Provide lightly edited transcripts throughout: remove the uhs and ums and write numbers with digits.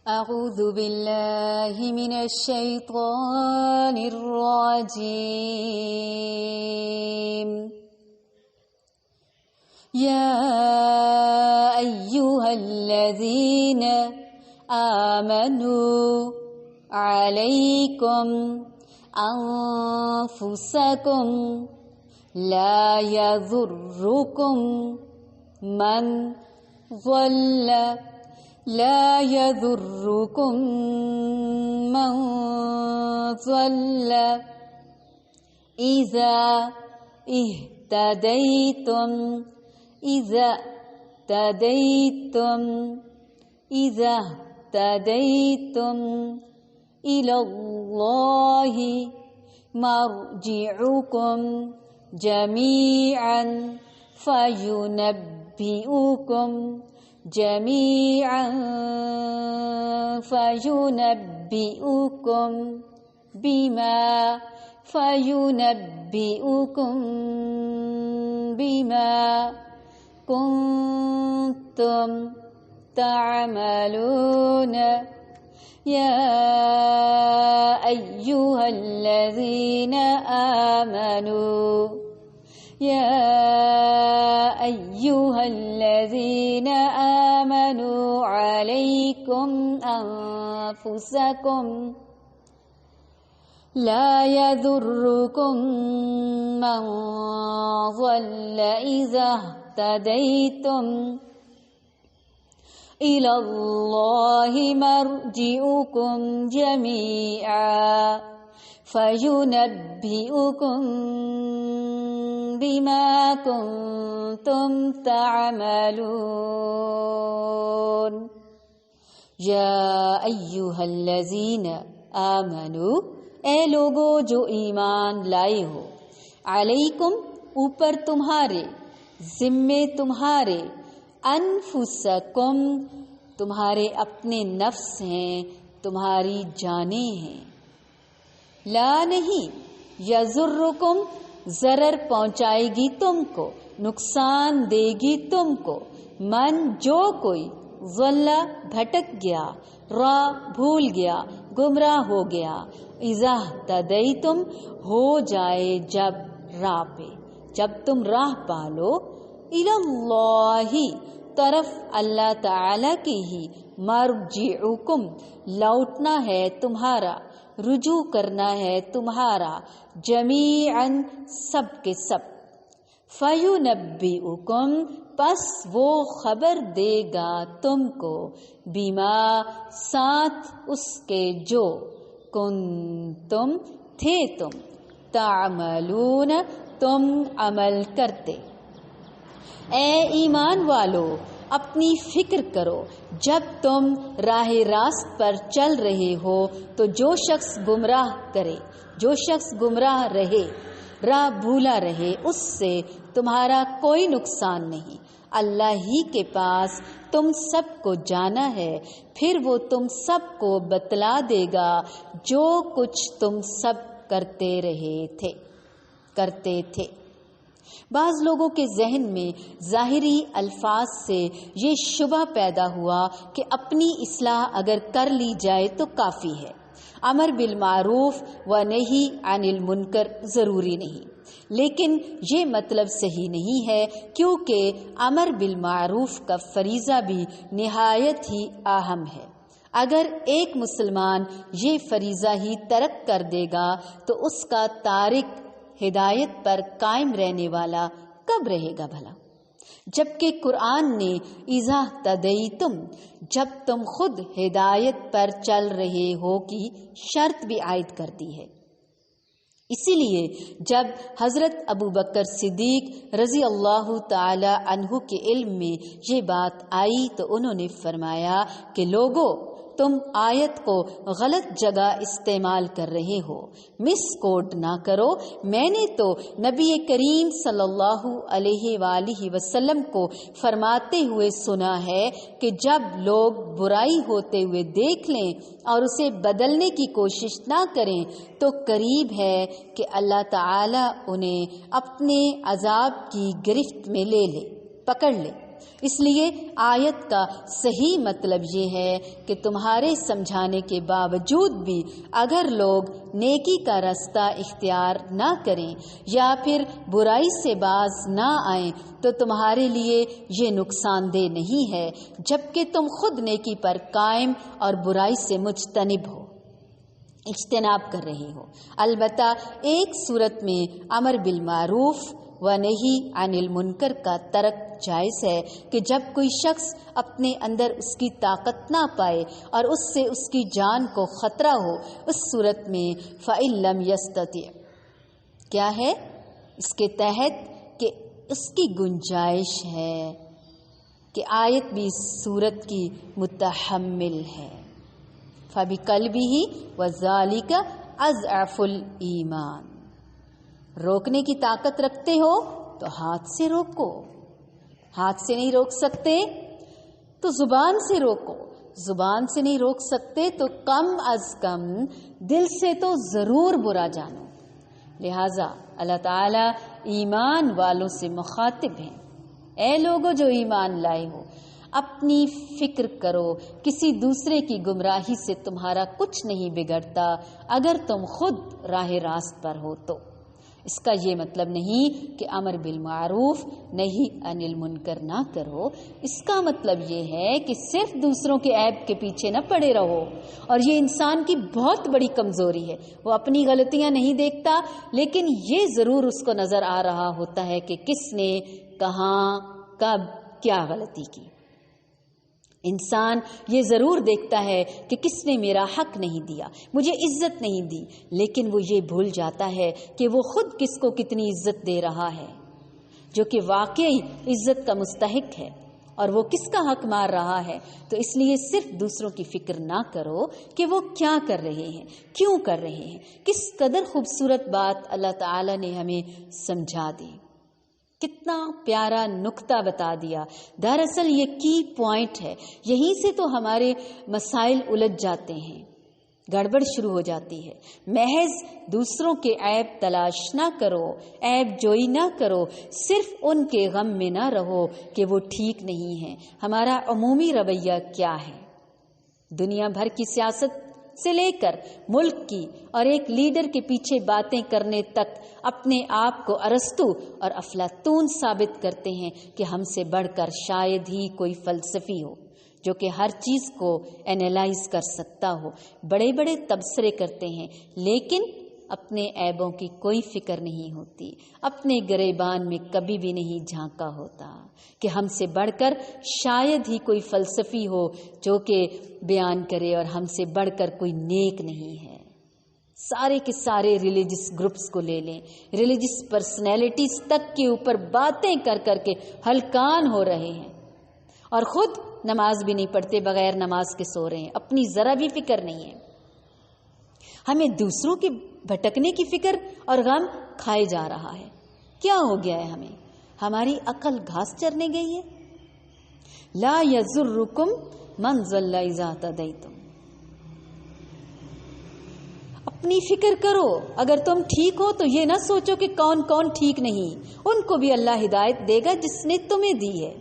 أعوذ بالله من الشيطان الرجيم. يا أيها الذين آمنوا عليكم أنفسكم لا يضركم من ضل إذا اهتديتم إلى الله مرجعكم جميعا فينبئكم بما كنتم تعملون. يا أيها الذين آمنوا عليكم أنفسكم لا يضركم من ضل إذا اهتديتم إلى الله مرجعكم جميعا فينبئكم بما كنتم تعملون. یا ایھا الذین آمنو، اے لوگو جو ایمان لائے ہو، علیکم اوپر تمہارے، ذمے تمہارے، انفسکم تمہارے اپنے نفس ہیں، تمہاری جانیں ہیں، لا نہیں، یضرکم ضرر پہنچائے گی تم کو، نقصان دے گی تم کو، من جو کوئی، ضل بھٹک گیا، راہ بھول گیا، گمراہ ہو گیا، اذا اہتدیتم ہو جائے جب راہ پہ، جب تم راہ پالو، الی اللہ طرف اللہ تعالی کی ہی، مرجعکم لوٹنا ہے تمہارا، رجوع کرنا ہے تمہارا، جمیعاً سب کے سب، فَيُنَبِّئُكُمْ پس وہ خبر دے گا تم کو، بما ساتھ اس کے جو، کنتم تھے تم، تعملون تم عمل کرتے. اے ایمان والو، اپنی فکر کرو، جب تم راہ راست پر چل رہے ہو تو جو شخص گمراہ کرے، جو شخص گمراہ رہے، راہ بھولا رہے، اس سے تمہارا کوئی نقصان نہیں. اللہ ہی کے پاس تم سب کو جانا ہے، پھر وہ تم سب کو بتلا دے گا جو کچھ تم سب کرتے تھے. بعض لوگوں کے ذہن میں ظاہری الفاظ سے یہ شبہ پیدا ہوا کہ اپنی اصلاح اگر کر لی جائے تو کافی ہے، امر بالمعروف و نہی عن المنکر ضروری نہیں. لیکن یہ مطلب صحیح نہیں ہے، کیونکہ امر بالمعروف کا فریضہ بھی نہایت ہی اہم ہے. اگر ایک مسلمان یہ فریضہ ہی ترک کر دے گا تو اس کا تارک ہدایت پر قائم رہنے والا کب رہے گا بھلا؟ جبکہ قرآن نے اذا اہتدیتم جب تم خود ہدایت پر چل رہے ہو کی شرط بھی عائد کر دی ہے. اسی لیے جب حضرت ابوبکر صدیق رضی اللہ تعالی عنہ کے علم میں یہ بات آئی تو انہوں نے فرمایا کہ لوگوں، تم آیت کو غلط جگہ استعمال کر رہے ہو، مس کوٹ نہ کرو. میں نے تو نبی کریم صلی اللہ علیہ وآلہ وسلم کو فرماتے ہوئے سنا ہے کہ جب لوگ برائی ہوتے ہوئے دیکھ لیں اور اسے بدلنے کی کوشش نہ کریں تو قریب ہے کہ اللہ تعالی انہیں اپنے عذاب کی گرفت میں لے لے، پکڑ لے. اس لیے آیت کا صحیح مطلب یہ ہے کہ تمہارے سمجھانے کے باوجود بھی اگر لوگ نیکی کا راستہ اختیار نہ کریں یا پھر برائی سے باز نہ آئیں تو تمہارے لیے یہ نقصان دہ نہیں ہے، جبکہ تم خود نیکی پر قائم اور برائی سے مجتنب ہو، اجتناب کر رہے ہو۔ البتہ ایک صورت میں امر بالمعروف و نہی عن المنکر کا ترک جائز ہے کہ جب کوئی شخص اپنے اندر اس کی طاقت نہ پائے اور اس سے اس کی جان کو خطرہ ہو، اس صورت میں فَإِن لَمْ يَسْتَطِعْ کیا ہے اس کے تحت کہ اس کی گنجائش ہے کہ آیت بھی اس صورت کی متحمل ہے، فَبِقَلْبِهِ وَذَلِكَ أَضْعَفُ الْإِيمَانِ روکنے کی طاقت رکھتے ہو تو ہاتھ سے روکو، ہاتھ سے نہیں روک سکتے تو زبان سے روکو، زبان سے نہیں روک سکتے تو کم از کم دل سے تو ضرور برا جانو۔ لہٰذا اللہ تعالیٰ ایمان والوں سے مخاطب ہیں، اے لوگو جو ایمان لائے ہو، اپنی فکر کرو، کسی دوسرے کی گمراہی سے تمہارا کچھ نہیں بگڑتا اگر تم خود راہ راست پر ہو تو۔ اس کا یہ مطلب نہیں کہ امر بالمعروف نہی عن المنکر نہ کرو، اس کا مطلب یہ ہے کہ صرف دوسروں کے عیب کے پیچھے نہ پڑے رہو، اور یہ انسان کی بہت بڑی کمزوری ہے، وہ اپنی غلطیاں نہیں دیکھتا لیکن یہ ضرور اس کو نظر آ رہا ہوتا ہے کہ کس نے کہاں کب کیا غلطی کی۔ انسان یہ ضرور دیکھتا ہے کہ کس نے میرا حق نہیں دیا، مجھے عزت نہیں دی، لیکن وہ یہ بھول جاتا ہے کہ وہ خود کس کو کتنی عزت دے رہا ہے، جو کہ واقعی عزت کا مستحق ہے، اور وہ کس کا حق مار رہا ہے۔ تو اس لیے صرف دوسروں کی فکر نہ کرو کہ وہ کیا کر رہے ہیں، کیوں کر رہے ہیں۔ کس قدر خوبصورت بات اللہ تعالیٰ نے ہمیں سمجھا دی، کتنا پیارا نکتہ بتا دیا۔ دراصل یہ کی پوائنٹ ہے، یہیں سے تو ہمارے مسائل الجھ جاتے ہیں، گڑبڑ شروع ہو جاتی ہے۔ محض دوسروں کے عیب تلاش نہ کرو، عیب جوئی نہ کرو، صرف ان کے غم میں نہ رہو کہ وہ ٹھیک نہیں ہیں۔ ہمارا عمومی رویہ کیا ہے؟ دنیا بھر کی سیاست سے لے کر ملک کی اور ایک لیڈر کے پیچھے باتیں کرنے تک اپنے آپ کو ارسطو اور افلاطون ثابت کرتے ہیں کہ ہم سے بڑھ کر شاید ہی کوئی فلسفی ہو جو کہ ہر چیز کو اینالائز کر سکتا ہو۔ بڑے بڑے تبصرے کرتے ہیں لیکن اپنے عیبوں کی کوئی فکر نہیں ہوتی، اپنے گریبان میں کبھی بھی نہیں جھانکا ہوتا کہ ہم سے بڑھ کر شاید ہی کوئی فلسفی ہو جو کہ بیان کرے اور ہم سے بڑھ کر کوئی نیک نہیں ہے۔ سارے کے سارے ریلیجس گروپس کو لے لیں، ریلیجس پرسنالٹیز تک کے اوپر باتیں کر کر کے ہلکان ہو رہے ہیں، اور خود نماز بھی نہیں پڑھتے، بغیر نماز کے سو رہے ہیں، اپنی ذرا بھی فکر نہیں ہے۔ ہمیں دوسروں کے بھٹکنے کی فکر اور غم کھائے جا رہا ہے۔ کیا ہو گیا ہے ہمیں؟ ہماری عقل گھاس چرنے گئی ہے۔ لا یضرکم من ضل اذا تدیتم، اپنی فکر کرو، اگر تم ٹھیک ہو تو یہ نہ سوچو کہ کون کون ٹھیک نہیں، ان کو بھی اللہ ہدایت دے گا جس نے تمہیں دی ہے۔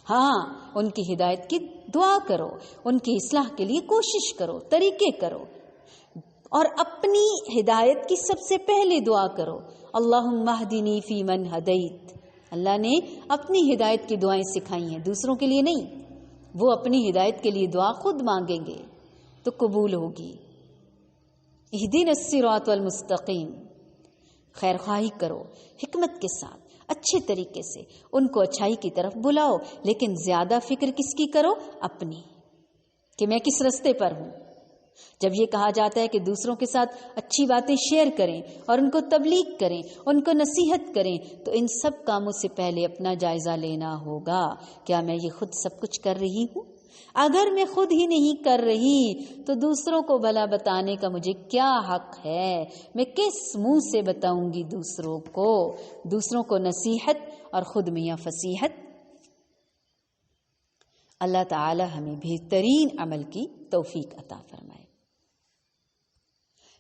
ہاں، ان کی ہدایت کی دعا کرو، ان کی اصلاح کے لیے کوشش کرو، طریقے کرو، اور اپنی ہدایت کی سب سے پہلے دعا کرو، اللہم اہدنی فی من ہدیت۔ اللہ نے اپنی ہدایت کی دعائیں سکھائی ہیں، دوسروں کے لیے نہیں۔ وہ اپنی ہدایت کے لیے دعا خود مانگیں گے تو قبول ہوگی۔ اہدنا الصراط المستقیم، خیر خواہی کرو حکمت کے ساتھ، اچھے طریقے سے ان کو اچھائی کی طرف بلاؤ، لیکن زیادہ فکر کس کی کرو؟ اپنی، کہ میں کس رستے پر ہوں۔ جب یہ کہا جاتا ہے کہ دوسروں کے ساتھ اچھی باتیں شیئر کریں اور ان کو تبلیغ کریں، ان کو نصیحت کریں، تو ان سب کاموں سے پہلے اپنا جائزہ لینا ہوگا۔ کیا میں یہ خود سب کچھ کر رہی ہوں؟ اگر میں خود ہی نہیں کر رہی تو دوسروں کو بھلا بتانے کا مجھے کیا حق ہے؟ میں کس منہ سے بتاؤں گی دوسروں کو نصیحت اور خود میاں فصیحت؟ اللہ تعالی ہمیں بہترین عمل کی توفیق عطا فرمائے۔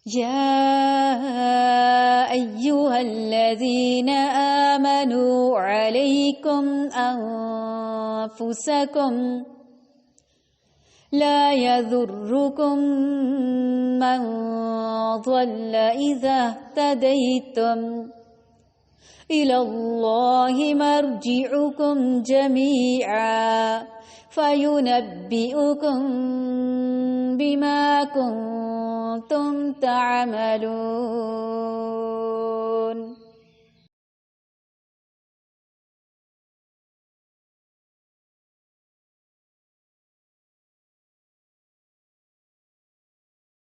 يا أيها الذين آمنوا عليكم أنفسكم لا يضركم من ضل إذا اهتديتم إلى الله مرجعكم جميعا فينبئكم بما كنتم تعملون.